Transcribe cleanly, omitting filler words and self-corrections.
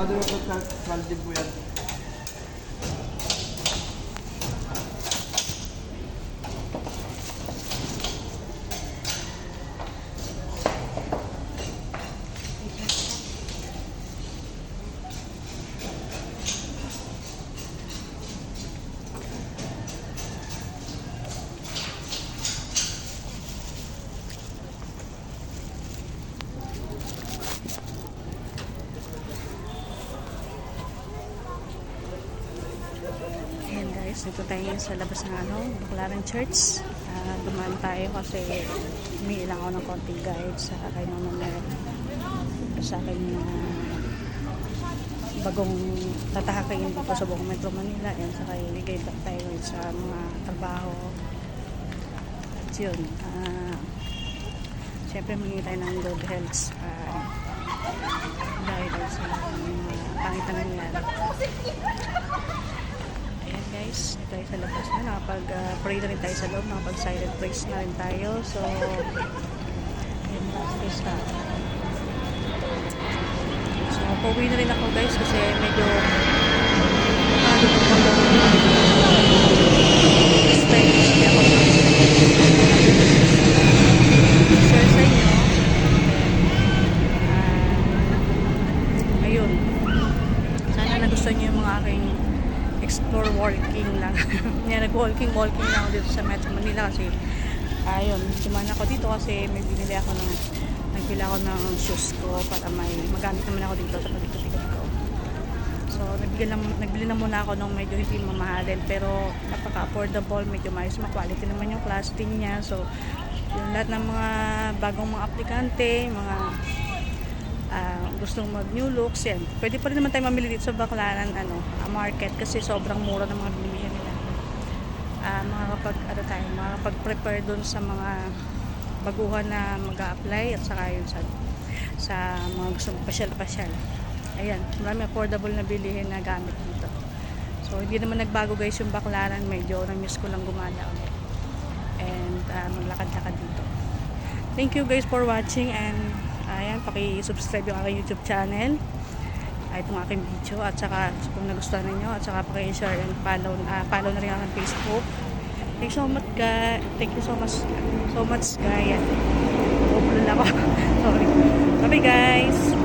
Ano yung saldi po yan? Dito tayo sa labas ng Baclaran Church. Dumaan tayo kasi umiilang ako ng konting guide sa akin sa akin bagong tatahakayin dito sa buong Metro Manila, and saka i-guide back tayo sa mga trabaho at yun. Siyempre mangingi tayo ng good health dahil sa pangit na nangyari. Guys, tayo sa labas na, nakapag-pray na rin tayo sa loob, nakapag-silent praise na rin tayo. So, yun na, so, pauwi na rin ako guys kasi medyo share sa inyo. Ayun, sana nagustuhan nyo yung mga aking explore walking lang. Nag-walking lang ako dito sa Metro Manila kasi ayun, dumaan ako dito kasi nagbili ako ng shoes ko para may magamit naman ako dito sa pag-ikot-ikot ko. So nagbili na muna ako ng medyo hindi mamahalin pero napaka-affordable, medyo maayos, quality naman yung plastic niya. So yung lahat ng mga bagong mga aplikante, mga gustong mag new looks, yan. Pwede pa rin naman tayo mamili dito sa Baclaran market kasi sobrang mura ng mga bilihan nila. Makakapag-prepare doon sa mga baguhan na mag-a-apply at saka yun sa mga gustong pasyal-pasyal. Ayan, marami affordable na bilihin na gamit dito. So hindi naman nagbago guys yung Baclaran, medyo na-miss ko lang gumala ulit and maglakad-lakad dito. Thank you guys for watching, and ayan, paki-subscribe yung aking YouTube channel, itong aking video, at saka kung nagustuhan ninyo, at saka paki-share and follow na rin ang Facebook. Thank you so much guys. Thank you so much guys. Overall ako. Sorry. Bye guys.